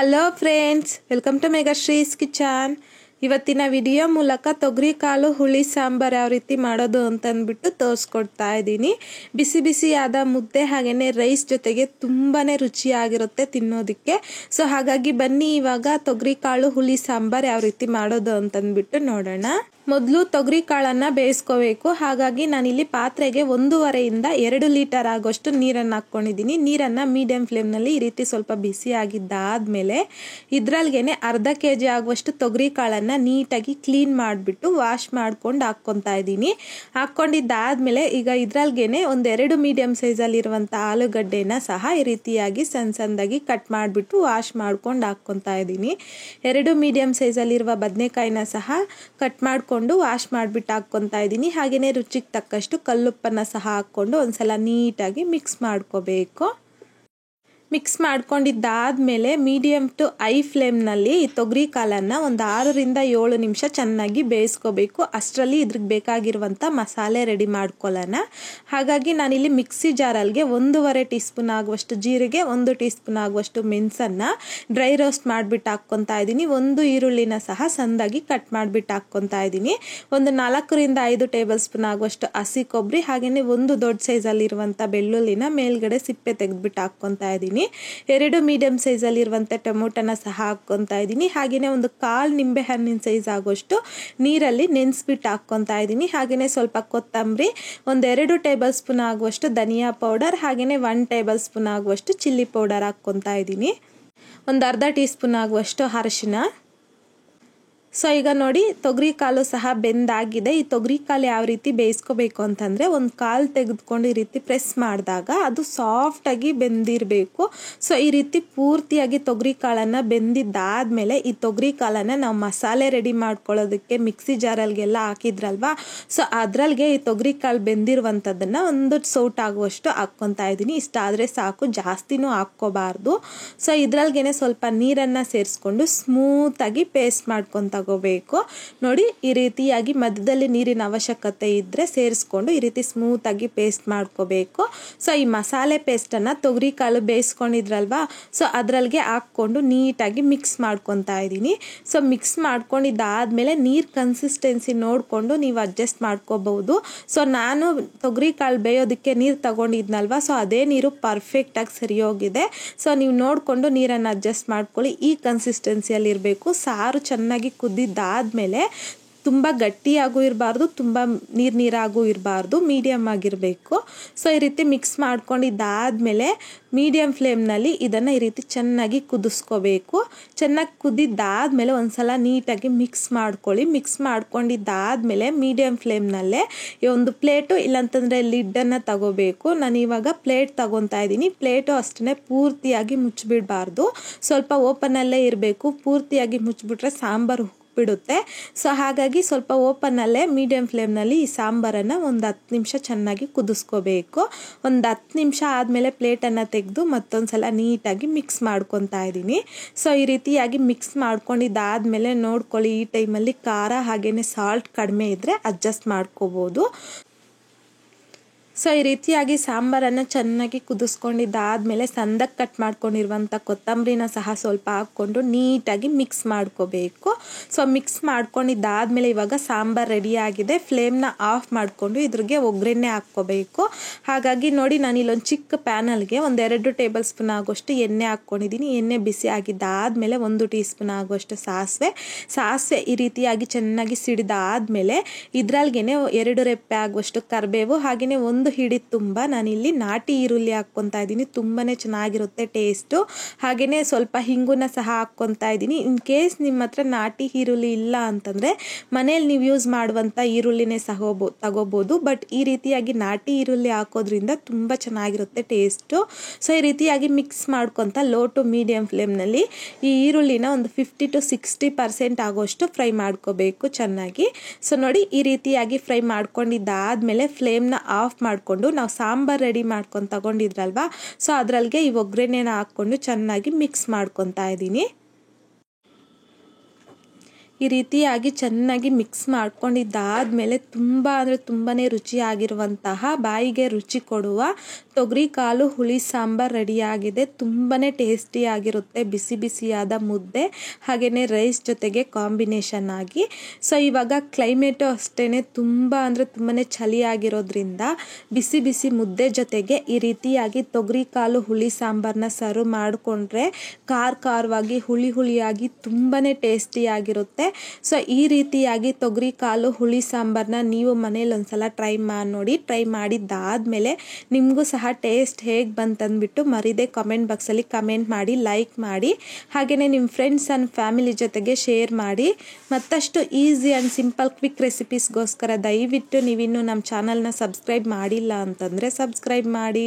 Hello friends, welcome to Megashree's kitchen. ಇವತ್ತಿನ video ಮೂಲಕ ತೊಗರಿ ಕಾಳು ಹುಳಿ ಸಾಂಬಾರು ಯಾವ ರೀತಿ ಮಾಡೋದು ಅಂತಂದ್ಬಿಟ್ಟು ತೋರಿಸ್ಕೊಡ್ತಾ ಇದ್ದೀನಿ. ಬಿಸಿ ಬಿಸಿಯಾದ ಮುದ್ದೆ ಹಾಗೆಯೇ ರೈಸ್ ಜೊತೆಗೆ ತುಂಬಾ ರುಚಿಯಾಗಿರುತ್ತೆ ತಿನ್ನೋದಕ್ಕೆ. ಸೊ ಹಾಗಾಗಿ ಬನ್ನಿ ಇವಾಗ ತೊಗರಿ ಕಾಳು ಹುಳಿ ಸಾಂಬಾರು ಯಾವ ರೀತಿ ಮಾಡೋದು ಅಂತಂದ್ಬಿಟ್ಟು ನೋಡೋಣ. ಮೊದಲು ತೊಗರಿ ಕಾಳನ್ನು ಬೇಯಿಸ್ಕೋಬೇಕು. ಹಾಗಾಗಿ ನಾನಿಲ್ಲಿ ಪಾತ್ರೆಗೆ 1.5 ಇಂದ 2 ಲೀಟರ್ ಆಗೋಷ್ಟು ನೀರನ್ನು ಹಾಕ್ಕೊಂಡಿದ್ದೀನಿ. ನೀರನ್ನು ಮೀಡಿಯಂ ಫ್ಲೇಮ್ನಲ್ಲಿ ಈ ರೀತಿ ಸ್ವಲ್ಪ ಬಿಸಿ ಆಗಿದ್ದಾದಮೇಲೆ ಇದರಲ್ಗೇನೆ ಅರ್ಧ kg ಆಗುವಷ್ಟು ತೊಗರಿ ಕಾಳನ್ನು ನೀಟಾಗಿ ಕ್ಲೀನ್ ಮಾಡಿಬಿಟ್ಟು ವಾಶ್ ಮಾಡ್ಕೊಂಡು ಹಾಕ್ಕೊತಾ ಇದ್ದೀನಿ. ಹಾಕ್ಕೊಂಡಿದ್ದಾದಮೇಲೆ ಈಗ ಇದರಲ್ಗೇನೆ 1-2 ಮೀಡಿಯಂ ಸೈಜಲ್ಲಿರುವಂಥ ಆಲೂಗಡ್ಡೆನ ಸಹ ಈ ರೀತಿಯಾಗಿ ಸಣ್ಣದಾಗಿ ಕಟ್ ಮಾಡಿಬಿಟ್ಟು ವಾಶ್ ಮಾಡ್ಕೊಂಡು ಹಾಕ್ಕೊತಾ ಇದ್ದೀನಿ. 2 ಮೀಡಿಯಂ ಸೈಜಲ್ಲಿರುವ ಬದನೆಕಾಯಿನ ಸಹ ಕಟ್ ಮಾಡ್ಕೊಂಡು ವಾಶ್ ಮಾಡಿಬಿಟ್ಟು ಹಾಕ್ಕೊತಾ ಇದ್ದೀನಿ. ಹಾಗೆಯೇ ರುಚಿಗೆ ತಕ್ಕಷ್ಟು ಕಲ್ಲುಪ್ಪನ್ನು ಸಹ ಹಾಕ್ಕೊಂಡು ಒಂದ್ಸಲ ನೀಟಾಗಿ ಮಿಕ್ಸ್ ಮಾಡ್ಕೋಬೇಕು. ಮಿಕ್ಸ್ ಮಾಡ್ಕೊಂಡಿದ್ದಾದಮೇಲೆ ಮೀಡಿಯಮ್ ಟು ಐ ಫ್ಲೇಮ್ನಲ್ಲಿ ಈ ತೊಗರಿ ಕಾಳನ್ನು 6 ರಿಂದ 7 ನಿಮಿಷ ಚೆನ್ನಾಗಿ ಬೇಯಿಸ್ಕೋಬೇಕು. ಅಷ್ಟರಲ್ಲಿ ಇದ್ರಿಗೆ ಬೇಕಾಗಿರುವಂಥ ಮಸಾಲೆ ರೆಡಿ ಮಾಡ್ಕೊಳ್ಳೋಣ. ಹಾಗಾಗಿ ನಾನಿಲ್ಲಿ ಮಿಕ್ಸಿ ಜಾರಲ್ಗೆ 1.5 ಟೀ ಸ್ಪೂನ್ ಆಗುವಷ್ಟು ಜೀರಿಗೆ, 1 ಟೀ ಸ್ಪೂನ್ ಆಗುವಷ್ಟು ಮೆಣಸನ್ನು ಡ್ರೈ ರೋಸ್ಟ್ ಮಾಡಿಬಿಟ್ಟು ಹಾಕ್ಕೊತಾ ಇದ್ದೀನಿ. 1 ಈರುಳ್ಳಿನ ಸಹ ಸಣ್ಣದಾಗಿ ಕಟ್ ಮಾಡಿಬಿಟ್ಟು ಹಾಕ್ಕೊತಾ ಇದ್ದೀನಿ. 4 ರಿಂದ 5 ಟೇಬಲ್ ಸ್ಪೂನ್ ಆಗುವಷ್ಟು ಹಸಿ ಕೊಬ್ಬರಿ, ಹಾಗೆಯೇ 1 ದೊಡ್ಡ ಸೈಜಲ್ಲಿರುವಂಥ ಬೆಳ್ಳುಳ್ಳಿನ ಮೇಲ್ಗಡೆ ಸಿಪ್ಪೆ ತೆಗೆದುಬಿಟ್ಟು ಹಾಕ್ಕೊತಾ ಇದ್ದೀನಿ. 2 ಮೀಡಿಯಂ ಸೈಜಲ್ಲಿರುವಂಥ ಟೊಮೊಟೊನ ಸಹ ಹಾಕ್ಕೊತಾ ಇದ್ದೀನಿ. ಹಾಗೆಯೇ 1/4 ನಿಂಬೆ ಹಣ್ಣಿನ ಸೈಜ್ ಆಗೋಷ್ಟು ನೀರಲ್ಲಿ ನೆನೆಸ್ಬಿಟ್ಟು ಹಾಕ್ಕೊತಾ ಇದ್ದೀನಿ. ಹಾಗೆಯೇ ಸ್ವಲ್ಪ ಕೊತ್ತಂಬರಿ, 1-2 ಟೇಬಲ್ ಸ್ಪೂನ್ ಆಗುವಷ್ಟು ಧನಿಯಾ ಪೌಡರ್, ಹಾಗೆಯೇ 1 ಟೇಬಲ್ ಸ್ಪೂನ್ ಆಗುವಷ್ಟು ಚಿಲ್ಲಿ ಪೌಡರ್ ಹಾಕ್ಕೊತಾ ಇದ್ದೀನಿ. 1/2 ಟೀ ಸ್ಪೂನ್ ಆಗುವಷ್ಟು ಅರಿಶಿನ. ಸೊ ಈಗ ನೋಡಿ ತೊಗರಿ ಕಾಳು ಸಹ ಬೆಂದಾಗಿದೆ. ಈ ತೊಗರಿ ಕಾಳು ಯಾವ ರೀತಿ ಬೇಯಿಸ್ಕೋಬೇಕು ಅಂತಂದರೆ, ಒಂದು ಕಾಲು ತೆಗೆದುಕೊಂಡು ಈ ರೀತಿ ಪ್ರೆಸ್ ಮಾಡಿದಾಗ ಅದು ಸಾಫ್ಟಾಗಿ ಬೆಂದಿರಬೇಕು. ಸೊ ಈ ರೀತಿ ಪೂರ್ತಿಯಾಗಿ ತೊಗರಿ ಕಾಳನ್ನು ಬೆಂದಿದ್ದಾದಮೇಲೆ ಈ ತೊಗರಿ ಕಾಳನ್ನು ನಾವು ಮಸಾಲೆ ರೆಡಿ ಮಾಡ್ಕೊಳ್ಳೋದಕ್ಕೆ ಮಿಕ್ಸಿ ಜಾರಲ್ಗೆಲ್ಲ ಹಾಕಿದ್ರಲ್ವಾ, ಸೊ ಅದರಲ್ಗೆ ಈ ತೊಗರಿ ಕಾಳು ಬೆಂದಿರುವಂಥದ್ದನ್ನು ಒಂದು ಸೌಟ್ ಆಗುವಷ್ಟು ಹಾಕ್ಕೊತಾ ಇದ್ದೀನಿ. ಇಷ್ಟಾದರೆ ಸಾಕು, ಜಾಸ್ತಿನೂ ಹಾಕ್ಕೋಬಾರ್ದು. ಸೊ ಇದರಲ್ಗೇನೆ ಸ್ವಲ್ಪ ನೀರನ್ನು ಸೇರಿಸ್ಕೊಂಡು ಸ್ಮೂತಾಗಿ ಪೇಸ್ಟ್ ಮಾಡ್ಕೊತ ತಗೋಬೇಕು. ನೋಡಿ ಈ ರೀತಿಯಾಗಿ ಮಧ್ಯದಲ್ಲಿ ನೀರಿನ ಅವಶ್ಯಕತೆ ಇದ್ದರೆ ಸೇರಿಸ್ಕೊಂಡು ಈ ರೀತಿ ಸ್ಮೂತಾಗಿ ಪೇಸ್ಟ್ ಮಾಡ್ಕೋಬೇಕು. ಸೊ ಈ ಮಸಾಲೆ ಪೇಸ್ಟನ್ನು ತೊಗರಿ ಕಾಳು ಬೇಯಿಸ್ಕೊಂಡಿದ್ರಲ್ವಾ, ಸೊ ಅದರಲ್ಗೆ ಹಾಕ್ಕೊಂಡು ನೀಟಾಗಿ ಮಿಕ್ಸ್ ಮಾಡ್ಕೊತಾ ಇದ್ದೀನಿ. ಸೊ ಮಿಕ್ಸ್ ಮಾಡ್ಕೊಂಡಿದ್ದಾದಮೇಲೆ ನೀರು ಕನ್ಸಿಸ್ಟೆನ್ಸಿ ನೋಡಿಕೊಂಡು ನೀವು ಅಡ್ಜಸ್ಟ್ ಮಾಡ್ಕೋಬಹುದು. ಸೊ ನಾನು ತೊಗರಿ ಕಾಳು ಬೇಯೋದಕ್ಕೆ ನೀರು ತಗೊಂಡಿದ್ನಲ್ವಾ, ಸೊ ಅದೇ ನೀರು ಪರ್ಫೆಕ್ಟಾಗಿ ಸರಿ ಹೋಗಿದೆ. ಸೊ ನೀವು ನೋಡಿಕೊಂಡು ನೀರನ್ನು ಅಡ್ಜಸ್ಟ್ ಮಾಡ್ಕೊಳ್ಳಿ. ಈ ಕನ್ಸಿಸ್ಟೆನ್ಸಿಯಲ್ಲಿ ಇರಬೇಕು. ಸಾರು ಚೆನ್ನಾಗಿ ಕುದ್ದಿದ್ದಾದಮೇಲೆ ತುಂಬ ಗಟ್ಟಿಯಾಗೂ ಇರಬಾರ್ದು, ತುಂಬ ನೀರಾಗೂ ಇರಬಾರ್ದು, ಮೀಡಿಯಮ್ ಆಗಿರಬೇಕು. ಸೊ ಈ ರೀತಿ ಮಿಕ್ಸ್ ಮಾಡ್ಕೊಂಡಿದ್ದಾದಮೇಲೆ ಮೀಡಿಯಮ್ ಫ್ಲೇಮ್ನಲ್ಲಿ ಇದನ್ನು ಈ ರೀತಿ ಚೆನ್ನಾಗಿ ಕುದಿಸ್ಕೋಬೇಕು. ಚೆನ್ನಾಗಿ ಕುದ್ದಿದ್ದಾದಮೇಲೆ ಒಂದ್ಸಲ ನೀಟಾಗಿ ಮಿಕ್ಸ್ ಮಾಡ್ಕೊಳ್ಳಿ. ಮಿಕ್ಸ್ ಮಾಡ್ಕೊಂಡಿದ್ದಾದಮೇಲೆ ಮೀಡಿಯಮ್ ಫ್ಲೇಮ್ನಲ್ಲೇ ಒಂದು ಪ್ಲೇಟು ಇಲ್ಲಾಂತಂದರೆ ಲಿಡ್ಡನ್ನು ತಗೋಬೇಕು. ನಾನು ಇವಾಗ ಪ್ಲೇಟ್ ತಗೊತಾ ಇದ್ದೀನಿ. ಪ್ಲೇಟು ಅಷ್ಟೇ ಪೂರ್ತಿಯಾಗಿ ಮುಚ್ಚಿಬಿಡಬಾರ್ದು, ಸ್ವಲ್ಪ ಓಪನಲ್ಲೇ ಇರಬೇಕು. ಪೂರ್ತಿಯಾಗಿ ಮುಚ್ಚಿಬಿಟ್ರೆ ಸಾಂಬಾರು ಬಿಡುತ್ತೆ. ಸೊ ಹಾಗಾಗಿ ಸ್ವಲ್ಪ ಓಪನಲ್ಲೇ ಮೀಡಿಯಂ ಫ್ಲೇಮ್ನಲ್ಲಿ ಈ ಸಾಂಬಾರನ್ನು ಒಂದು 10 ನಿಮಿಷ ಚೆನ್ನಾಗಿ ಕುದಿಸ್ಕೋಬೇಕು. ಒಂದು 10 ನಿಮಿಷ ಆದಮೇಲೆ ಪ್ಲೇಟನ್ನು ತೆಗೆದು ಮತ್ತೊಂದು ಸಲ ನೀಟಾಗಿ ಮಿಕ್ಸ್ ಮಾಡ್ಕೊತಾ ಇದ್ದೀನಿ. ಸೊ ಈ ರೀತಿಯಾಗಿ ಮಿಕ್ಸ್ ಮಾಡ್ಕೊಂಡಿದ್ದಾದಮೇಲೆ ನೋಡ್ಕೊಳ್ಳಿ, ಈ ಟೈಮಲ್ಲಿ ಖಾರ ಹಾಗೆಯೇ ಸಾಲ್ಟ್ ಕಡಿಮೆ ಇದ್ದರೆ ಅಡ್ಜಸ್ಟ್ ಮಾಡ್ಕೋಬೋದು. ಸೊ ಈ ರೀತಿಯಾಗಿ ಸಾಂಬಾರನ್ನು ಚೆನ್ನಾಗಿ ಕುದಿಸ್ಕೊಂಡಿದ್ದಾದಮೇಲೆ ಸಣ್ಣದಾಗಿ ಕಟ್ ಮಾಡ್ಕೊಂಡಿರುವಂಥ ಕೊತ್ತಂಬರಿನ ಸಹ ಸ್ವಲ್ಪ ಹಾಕ್ಕೊಂಡು ನೀಟಾಗಿ ಮಿಕ್ಸ್ ಮಾಡ್ಕೋಬೇಕು. ಸೊ ಮಿಕ್ಸ್ ಮಾಡ್ಕೊಂಡಿದ್ದಾದಮೇಲೆ ಇವಾಗ ಸಾಂಬಾರು ರೆಡಿಯಾಗಿದೆ. ಫ್ಲೇಮ್ನ ಆಫ್ ಮಾಡಿಕೊಂಡು ಇದ್ರಿಗೆ ಒಗ್ಗರಣೆ ಹಾಕ್ಕೋಬೇಕು. ಹಾಗಾಗಿ ನೋಡಿ, ನಾನಿಲ್ಲೊಂದು ಚಿಕ್ಕ ಪ್ಯಾನಲ್ಗೆ 1-2 ಟೇಬಲ್ ಸ್ಪೂನ್ ಆಗುವಷ್ಟು ಎಣ್ಣೆ ಹಾಕ್ಕೊಂಡಿದ್ದೀನಿ. ಎಣ್ಣೆ ಬಿಸಿ ಆಗಿದ್ದಾದಮೇಲೆ 1 ಟೀ ಸ್ಪೂನ್ ಆಗುವಷ್ಟು ಸಾಸಿವೆ ಈ ರೀತಿಯಾಗಿ ಚೆನ್ನಾಗಿ ಸಿಡಿದಾದಮೇಲೆ ಇದರಲ್ಗೇನೆ 2 ರೆಪ್ಪೆ ಆಗುವಷ್ಟು ಕರಿಬೇವು, ಹಾಗೆಯೇ 1 ಹಿಡಿ ತುಂಬ ನಾನಿಲ್ಲಿ ನಾಟಿ ಈರುಳ್ಳಿ ಹಾಕ್ಕೊತಾ ಇದ್ದೀನಿ. ತುಂಬಾ ಚೆನ್ನಾಗಿರುತ್ತೆ ಟೇಸ್ಟು. ಹಾಗೆಯೇ ಸ್ವಲ್ಪ ಹಿಂಗುನ ಸಹ ಹಾಕ್ಕೊತಾ ಇದ್ದೀನಿ. ಇನ್ ಕೇಸ್ ನಿಮ್ಮ ಹತ್ರ ನಾಟಿ ಈರುಳ್ಳಿ ಇಲ್ಲ ಅಂತಂದರೆ ಮನೇಲಿ ನೀವು ಯೂಸ್ ಮಾಡುವಂಥ ಈರುಳ್ಳಿನೇ ಸಹ ತಗೋಬೋದು. ಬಟ್ ಈ ರೀತಿಯಾಗಿ ನಾಟಿ ಈರುಳ್ಳಿ ಹಾಕೋದ್ರಿಂದ ತುಂಬ ಚೆನ್ನಾಗಿರುತ್ತೆ ಟೇಸ್ಟು. ಸೊ ಈ ರೀತಿಯಾಗಿ ಮಿಕ್ಸ್ ಮಾಡ್ಕೊತ ಲೋ ಟು ಮೀಡಿಯಂ ಫ್ಲೇಮ್ನಲ್ಲಿ ಈ ಈರುಳ್ಳಿನ ಒಂದು 50 to 60% ಆಗೋಷ್ಟು ಫ್ರೈ ಮಾಡ್ಕೋಬೇಕು ಚೆನ್ನಾಗಿ. ಸೊ ನೋಡಿ ಈ ರೀತಿಯಾಗಿ ಫ್ರೈ ಮಾಡ್ಕೊಂಡಿದ್ದಾದಮೇಲೆ ಫ್ಲೇಮ್ನ ಆಫ್ ಮಾಡಿಕೊಂಡು ನಾವು ಸಾಂಬಾರು ರೆಡಿ ಮಾಡ್ಕೊಂಡು ತಗೊಂಡಿದ್ರಲ್ವಾ, ಸೊ ಅದರಲ್ಗೆ ಈ ಒಗ್ಗರಣೆನ ಹಾಕ್ಕೊಂಡು ಚೆನ್ನಾಗಿ ಮಿಕ್ಸ್ ಮಾಡ್ಕೊತಾ ಇದ್ದೀನಿ. ಈ ರೀತಿಯಾಗಿ ಚೆನ್ನಾಗಿ ಮಿಕ್ಸ್ ಮಾಡ್ಕೊಂಡಿದ್ದಾದಮೇಲೆ ತುಂಬ ಅಂದರೆ ತುಂಬಾ ರುಚಿಯಾಗಿರುವಂತಹ ಬಾಯಿಗೆ ರುಚಿ ಕೊಡುವ ತೊಗರಿ ಕಾಳು ಹುಳಿ ಸಾಂಬಾರ್ ರೆಡಿಯಾಗಿದೆ. ತುಂಬಾ ಟೇಸ್ಟಿಯಾಗಿರುತ್ತೆ ಬಿಸಿ ಬಿಸಿಯಾದ ಮುದ್ದೆ ಹಾಗೆಯೇ ರೈಸ್ ಜೊತೆಗೆ ಕಾಂಬಿನೇಷನ್ ಆಗಿ. ಸೊ ಇವಾಗ ಕ್ಲೈಮೇಟು ಅಷ್ಟೇ ತುಂಬ ಅಂದರೆ ತುಂಬಾ ಚಳಿಯಾಗಿರೋದ್ರಿಂದ ಬಿಸಿ ಬಿಸಿ ಮುದ್ದೆ ಜೊತೆಗೆ ಈ ರೀತಿಯಾಗಿ ತೊಗರಿ ಕಾಳು ಹುಳಿ ಸಾಂಬಾರನ್ನ ಸರ್ವ್ ಮಾಡಿಕೊಂಡ್ರೆ ಖಾರವಾಗಿ ಹುಳಿಯಾಗಿ ತುಂಬಾ ಟೇಸ್ಟಿಯಾಗಿರುತ್ತೆ. ಸೊ ಈ ರೀತಿಯಾಗಿ ತೊಗರಿ ಕಾಳು ಹುಳಿ ಸಾಂಬಾರನ್ನ ನೀವು ಮನೇಲಿ ಒಂದ್ಸಲ ಟ್ರೈ ಮಾಡಿ ನೋಡಿ. ಟ್ರೈ ಮಾಡಿದ್ದಾದಮೇಲೆ ನಿಮಗೂ ಸಹ ಟೇಸ್ಟ್ ಹೇಗೆ ಬಂತಂದ್ಬಿಟ್ಟು ಮರಿದೆ ಕಾಮೆಂಟ್ ಬಾಕ್ಸಲ್ಲಿ ಕಮೆಂಟ್ ಮಾಡಿ, ಲೈಕ್ ಮಾಡಿ, ಹಾಗೆಯೇ ನಿಮ್ಮ ಫ್ರೆಂಡ್ಸ್ ಆ್ಯಂಡ್ ಫ್ಯಾಮಿಲಿ ಜೊತೆಗೆ ಶೇರ್ ಮಾಡಿ. ಮತ್ತಷ್ಟು ಈಸಿ ಆ್ಯಂಡ್ ಸಿಂಪಲ್ ಕ್ವಿಕ್ ರೆಸಿಪೀಸ್ಗೋಸ್ಕರ ದಯವಿಟ್ಟು ನೀವಿನ್ನೂ ನಮ್ಮ ಚಾನಲ್ನ ಸಬ್ಸ್ಕ್ರೈಬ್ ಮಾಡಿಲ್ಲ ಅಂತಂದರೆ ಸಬ್ಸ್ಕ್ರೈಬ್ ಮಾಡಿ.